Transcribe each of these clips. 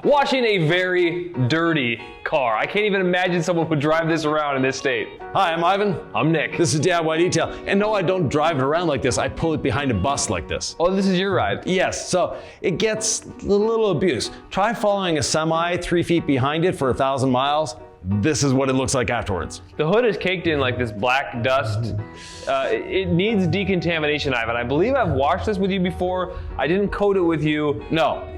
washing a very dirty car. I can't even imagine someone would drive this around in this state. Hi, I'm Ivan. I'm Nick. This is DIY Detail. And no, I don't drive it around like this. I pull it behind a bus like this. Oh, this is your ride? Yes, so it gets a little abuse. Try following a semi 3 feet behind it for 1,000 miles. This is what it looks like afterwards. The hood is caked in like this black dust. It needs decontamination, Ivan. I believe I've washed this with you before. I didn't coat it with you. No.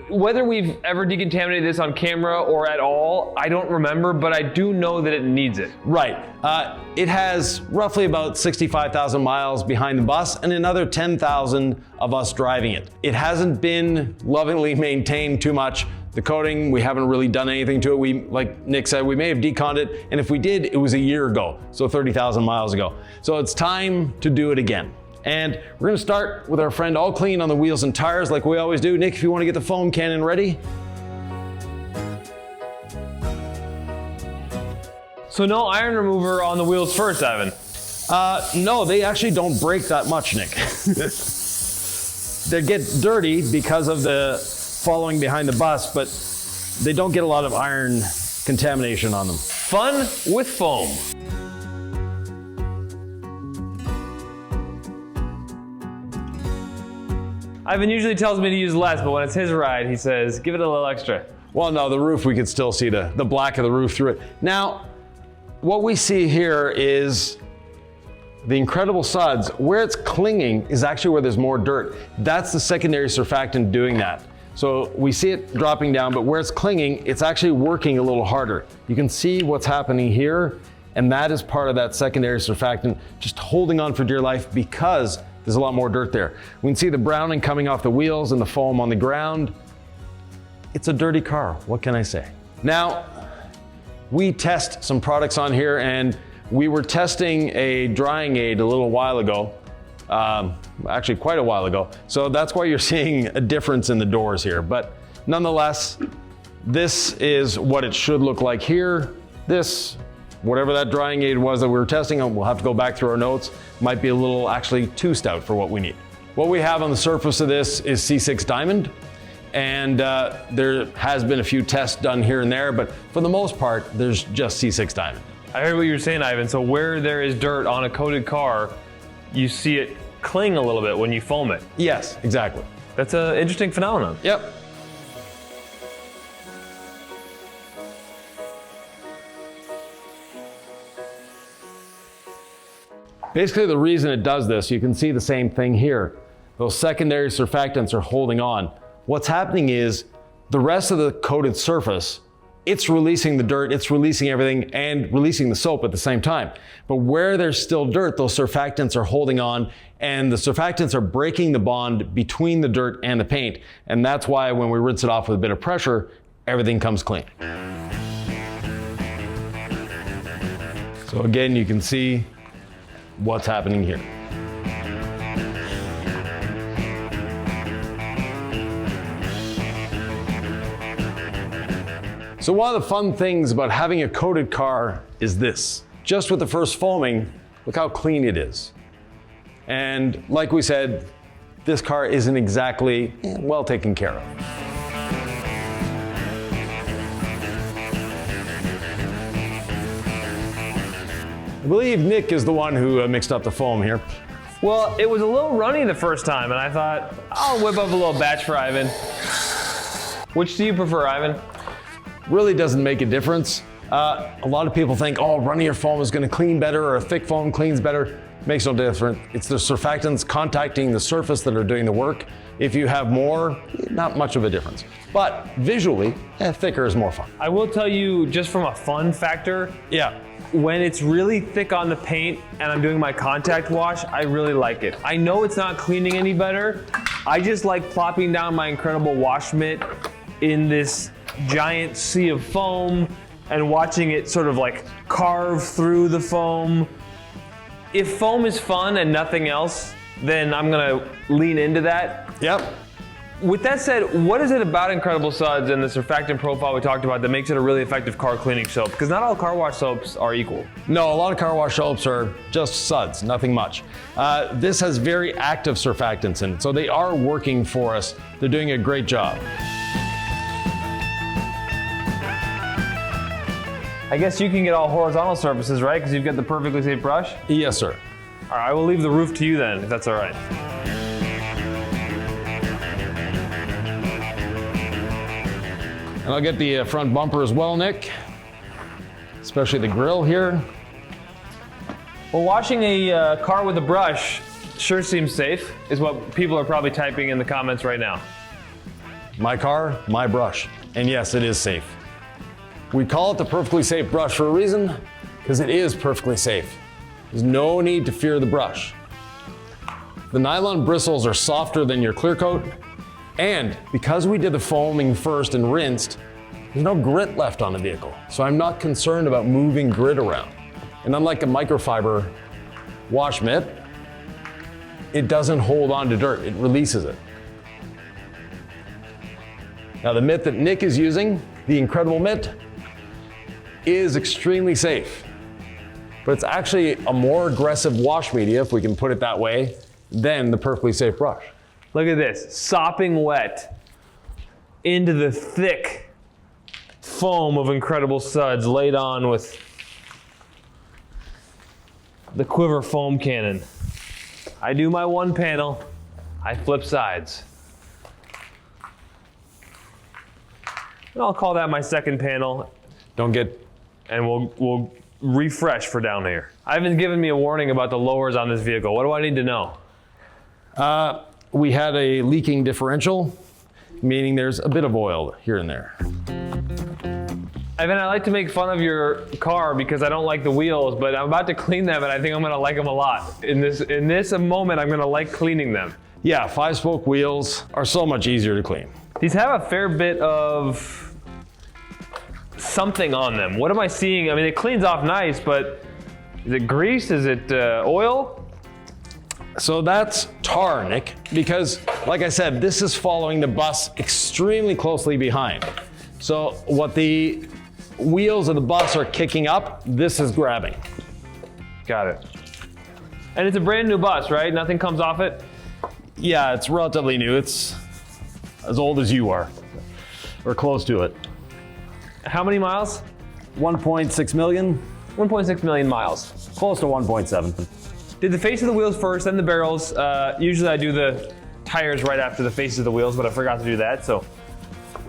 Whether we've ever decontaminated this on camera or at all, I don't remember, but I do know that it needs it. Right. It has roughly about 65,000 miles behind the bus and another 10,000 of us driving it. It hasn't been lovingly maintained too much. The coating, we haven't really done anything to it. Like Nick said, we may have deconned it, and if we did, it was a year ago, so 30,000 miles ago. So it's time to do it again. And we're gonna start with our friend All Clean on the wheels and tires like we always do. Nick, if you wanna get the foam cannon ready. So no iron remover on the wheels first, Ivan? No, they actually don't break that much, Nick. They get dirty because of the following behind the bus, but they don't get a lot of iron contamination on them. Fun with foam. Ivan usually tells me to use less, but when it's his ride, he says, give it a little extra. Well, no, the roof, we could still see the black of the roof through it. Now, what we see here is the incredible suds. Where it's clinging is actually where there's more dirt. That's the secondary surfactant doing that. So we see it dropping down, but where it's clinging, it's actually working a little harder. You can see what's happening here, and that is part of that secondary surfactant just holding on for dear life because there's a lot more dirt there. We can see the browning coming off the wheels and the foam on the ground. It's a dirty car, what can I say? Now, we test some products on here, and we were testing a drying aid a little while ago. Actually quite a while ago. So that's why you're seeing a difference in the doors here. But nonetheless, this is what it should look like here. This, whatever that drying aid was that we were testing on, we'll have to go back through our notes, might be a little actually too stout for what we need. What we have on the surface of this is C6 Diamond. And there has been a few tests done here and there, but for the most part, there's just C6 Diamond. I heard what you were saying, Ivan. So where there is dirt on a coated car, you see it cling a little bit when you foam it. Yes, exactly. That's an interesting phenomenon. Yep. Basically, the reason it does this, you can see the same thing here. Those secondary surfactants are holding on. What's happening is the rest of the coated surface, it's releasing the dirt, it's releasing everything, and releasing the soap at the same time. But where there's still dirt, those surfactants are holding on, and the surfactants are breaking the bond between the dirt and the paint. And that's why when we rinse it off with a bit of pressure, everything comes clean. So again, you can see what's happening here. So one of the fun things about having a coated car is this. Just with the first foaming, look how clean it is. And like we said, this car isn't exactly well taken care of. I believe Nick is the one who mixed up the foam here. Well, it was a little runny the first time, and I thought, I'll whip up a little batch for Ivan. Which do you prefer, Ivan? Really doesn't make a difference. A lot of people think, oh, runnier foam is gonna clean better, or a thick foam cleans better. Makes no difference. It's the surfactants contacting the surface that are doing the work. If you have more, not much of a difference. But visually, thicker is more fun. I will tell you, just from a fun factor, yeah, when it's really thick on the paint and I'm doing my contact wash, I really like it. I know it's not cleaning any better. I just like plopping down my incredible wash mitt in this giant sea of foam and watching it sort of like carve through the foam. If foam is fun and nothing else, then I'm gonna lean into that. Yep. With that said, what is it about Incredible Suds and the surfactant profile we talked about that makes it a really effective car cleaning soap? Because not all car wash soaps are equal. No, a lot of car wash soaps are just suds, nothing much. This has very active surfactants in it, so they are working for us. They're doing a great job. I guess you can get all horizontal surfaces, right? Because you've got the perfectly safe brush. Yes, sir. All right, I will leave the roof to you then, if that's all right. And I'll get the front bumper as well, Nick. Especially the grill here. Well, washing a car with a brush sure seems safe, is what people are probably typing in the comments right now. My car, my brush. And yes, it is safe. We call it the perfectly safe brush for a reason, because it is perfectly safe. There's no need to fear the brush. The nylon bristles are softer than your clear coat, and because we did the foaming first and rinsed, there's no grit left on the vehicle. So I'm not concerned about moving grit around. And unlike a microfiber wash mitt, it doesn't hold on to dirt, it releases it. Now the mitt that Nick is using, the Incredible Mitt, is extremely safe. But it's actually a more aggressive wash media, if we can put it that way, than the perfectly safe brush. Look at this, sopping wet into the thick foam of Incredible Suds laid on with the QUIVR foam cannon. I do my one panel, I flip sides. And I'll call that my second panel. Don't get... And we'll refresh for down here. Ivan's given me a warning about the lowers on this vehicle. What do I need to know? We had a leaking differential, meaning there's a bit of oil here and there. Ivan, I like to make fun of your car because I don't like the wheels, but I'm about to clean them and I think I'm gonna like them a lot. In this moment, I'm gonna like cleaning them. Yeah, 5-spoke wheels are so much easier to clean. These have a fair bit of something on them. What am I seeing? I mean, it cleans off nice, but is it grease? Is it oil? So that's tar, Nick, because like I said, this is following the bus extremely closely behind. So what the wheels of the bus are kicking up, this is grabbing. Got it. And it's a brand new bus, right? Nothing comes off it? Yeah, it's relatively new. It's as old as you are, or close to it. How many miles? 1.6 million. 1.6 million miles. Close to 1.7. Did the face of the wheels first, then the barrels. Usually I do the tires right after the face of the wheels, but I forgot to do that, so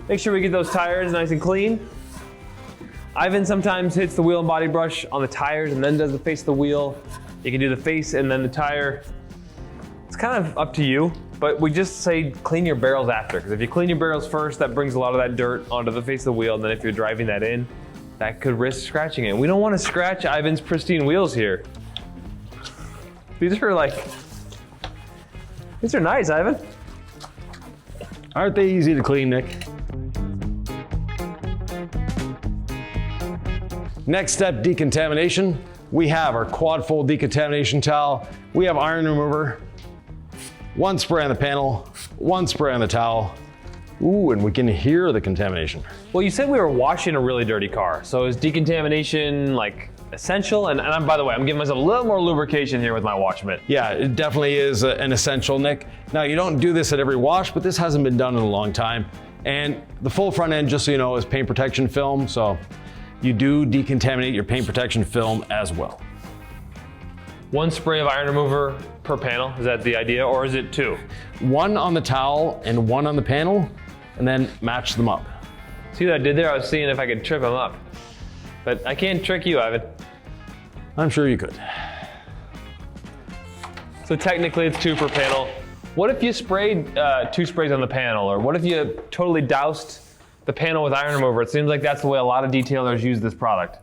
make sure we get those tires nice and clean. Ivan sometimes hits the wheel and body brush on the tires and then does the face of the wheel. You can do the face and then the tire. It's kind of up to you, but we just say clean your barrels after, because if you clean your barrels first, that brings a lot of that dirt onto the face of the wheel, and then if you're driving that in, that could risk scratching it. We don't want to scratch Ivan's pristine wheels here. These are nice, Ivan. Aren't they easy to clean, Nick? Next step, decontamination. We have our quad fold decontamination towel. We have iron remover. One spray on the panel, one spray on the towel. Ooh, and we can hear the contamination. Well, you said we were washing a really dirty car. So is decontamination like essential? And I'm, by the way, I'm giving myself a little more lubrication here with my wash mitt. Yeah, it definitely is an essential, Nick. Now, you don't do this at every wash, but this hasn't been done in a long time. And the full front end, just so you know, is paint protection film. So you do decontaminate your paint protection film as well. One spray of iron remover per panel, is that the idea, or is it two? One on the towel and one on the panel, and then match them up. See what I did there? I was seeing if I could trip them up. But I can't trick you, Ivan. I'm sure you could. So technically it's two per panel. What if you sprayed 2 sprays on the panel, or what if you totally doused the panel with iron remover? It seems like that's the way a lot of detailers use this product.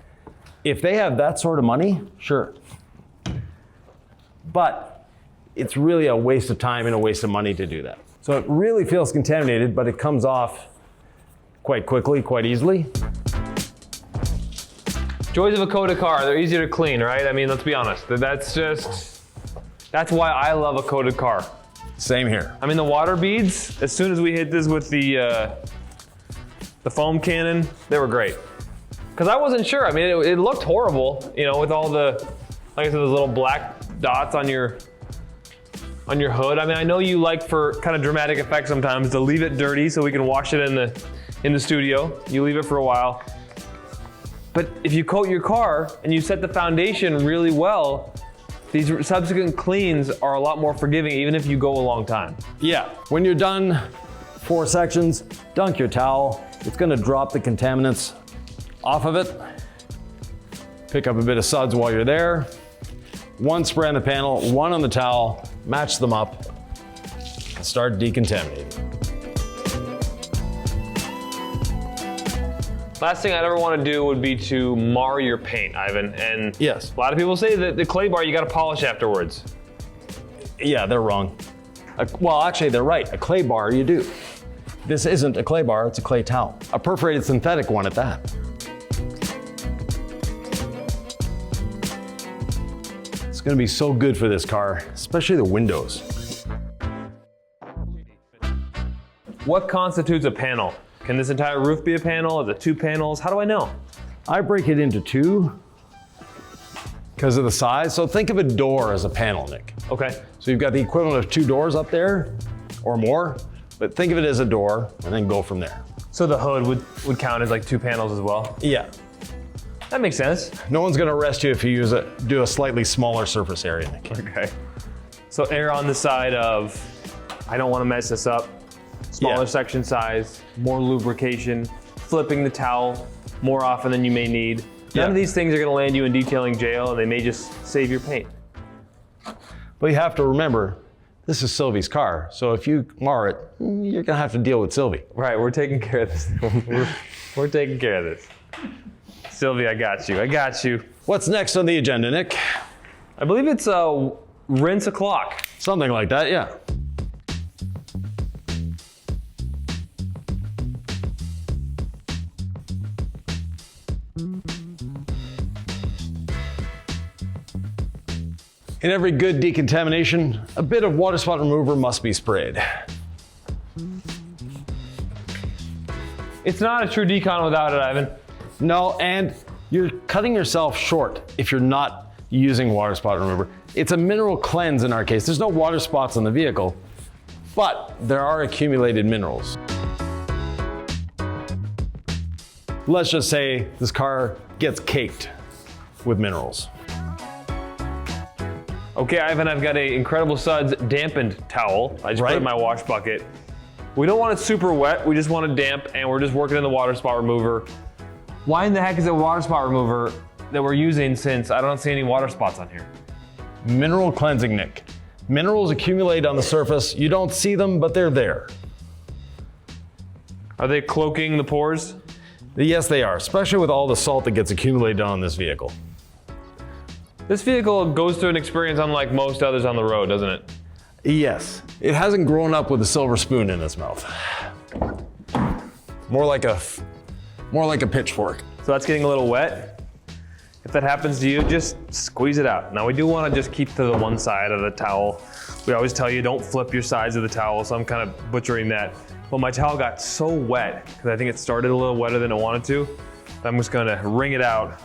If they have that sort of money, sure. But it's really a waste of time and a waste of money to do that. So it really feels contaminated, but it comes off quite quickly, quite easily. Joys of a coated car, they're easier to clean, right? I mean, let's be honest. That's why I love a coated car. Same here. I mean, the water beads, as soon as we hit this with the foam cannon, they were great. Because I wasn't sure. I mean, it looked horrible, you know, with all the, like I said, those little black dots on your hood. I mean, I know you like, for kind of dramatic effect sometimes, to leave it dirty so we can wash it in the studio. You leave it for a while. But if you coat your car and you set the foundation really well, these subsequent cleans are a lot more forgiving even if you go a long time. Yeah, when you're done 4 sections, dunk your towel. It's gonna drop the contaminants off of it. Pick up a bit of suds while you're there. 1 spray on the panel, 1 on the towel, match them up, and start decontaminating. Last thing I'd ever want to do would be to mar your paint, Ivan. And Yes. a lot of people say that the clay bar, you got to polish afterwards. Yeah, they're wrong. Well, actually, they're right. A clay bar, you do. This isn't a clay bar, it's a clay towel. A perforated synthetic one at that. It's gonna be so good for this car, especially the windows. What constitutes a panel? Can this entire roof be a panel? Is it 2 panels? How do I know? I break it into 2 because of the size. So think of a door as a panel, Nick. Okay. So you've got the equivalent of 2 doors up there or more, but think of it as a door and then go from there. So the hood would count as like 2 panels as well? Yeah. That makes sense. No one's gonna arrest you if you do a slightly smaller surface area, Nick. Okay. So err on the side of, I don't want to mess this up. Smaller Yeah. section size, more lubrication, flipping the towel more often than you may need. None of these things are going to land you in detailing jail, and they may just save your paint. But you have to remember, this is Sylvie's car. So if you mar it, you're gonna have to deal with Sylvie. Right, we're taking care of this. we're taking care of this. Sylvie, I got you. I got you. What's next on the agenda, Nick? I believe it's rinse a clock. Something like that, yeah. In every good decontamination, a bit of water spot remover must be sprayed. It's not a true decon without it, Ivan. No, and you're cutting yourself short if you're not using water spot remover. It's a mineral cleanse in our case. There's no water spots on the vehicle, but there are accumulated minerals. Let's just say this car gets caked with minerals. Okay, Ivan, I've got a Incredible Suds dampened towel. I just put it in my wash bucket. We don't want it super wet, we just want it damp, and we're just working in the water spot remover. Why in the heck is it water spot remover that we're using since I don't see any water spots on here? Mineral cleansing, Nick. Minerals accumulate on the surface. You don't see them, but they're there. Are they cloaking the pores? Yes, they are, especially with all the salt that gets accumulated on this vehicle. This vehicle goes through an experience unlike most others on the road, doesn't it? Yes, it hasn't grown up with a silver spoon in its mouth. More like a pitchfork. So that's getting a little wet. If that happens to you, just squeeze it out. Now we do want to just keep to the one side of the towel. We always tell you don't flip your sides of the towel, so I'm kind of butchering that. But my towel got so wet, because I think it started a little wetter than it wanted to, I'm just gonna wring it out.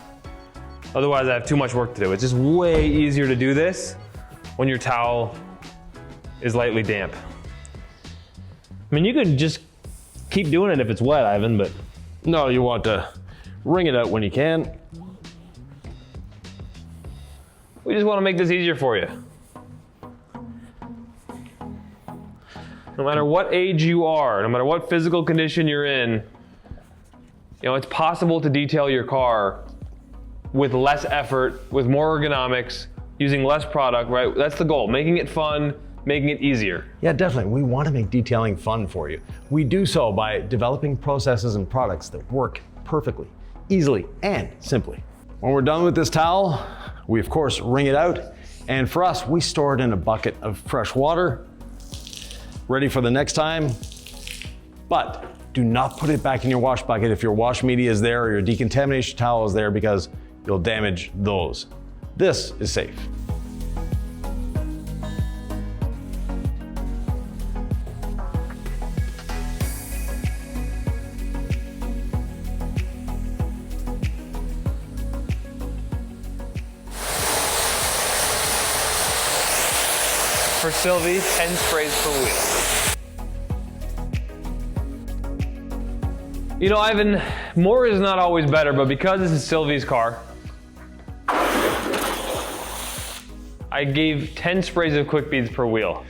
Otherwise I have too much work to do. It's just way easier to do this when your towel is lightly damp. I mean, you could just keep doing it if it's wet, Ivan, but No, you want to wring it out when you can. we just want to make this easier for you. No matter what age you are, no matter what physical condition you're in, you know, it's possible to detail your car with less effort, with more ergonomics, using less product, right? That's the goal, making it fun, making it easier. Yeah, definitely. We want to make detailing fun for you. We do so by developing processes and products that work perfectly, easily, and simply. When we're done with this towel, we of course wring it out. And for us, we store it in a bucket of fresh water, ready for the next time. But do not put it back in your wash bucket if your wash media is there or your decontamination towel is there, because you'll damage those. This is safe. For Sylvie, 10 sprays per wheel. You know, Ivan, more is not always better, but because this is Sylvie's car, I gave 10 sprays of quick beads per wheel.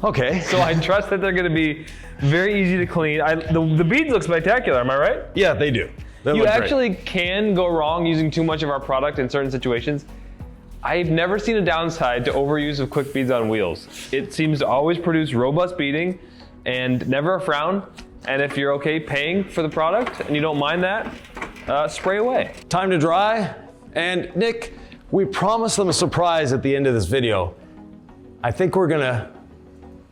Okay. So I trust that they're gonna be very easy to clean. The beads look spectacular, am I right? Yeah, they do. They You look actually great. can go wrong using too much of our product in certain situations. I've never seen a downside to overuse of quick beads on wheels. It seems to always produce robust beading and never a frown. And if you're okay paying for the product and you don't mind that, spray away. Time to dry. And Nick, we promised them a surprise at the end of this video. I think we're gonna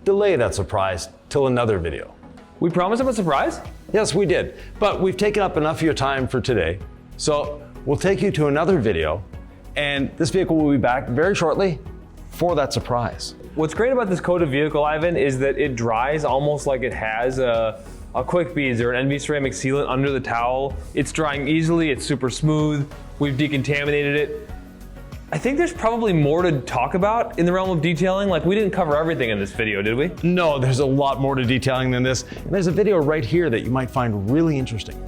delay that surprise till another video. We promised them a surprise? Yes, we did. But we've taken up enough of your time for today. So we'll take you to another video, and this vehicle will be back very shortly for that surprise. What's great about this coated vehicle, Ivan, is that it dries almost like it has a quick beads or an NV ceramic sealant under the towel. It's drying easily, it's super smooth. We've decontaminated it. I think there's probably more to talk about in the realm of detailing. Like, we didn't cover everything in this video, did we? No, there's a lot more to detailing than this. And there's a video right here that you might find really interesting.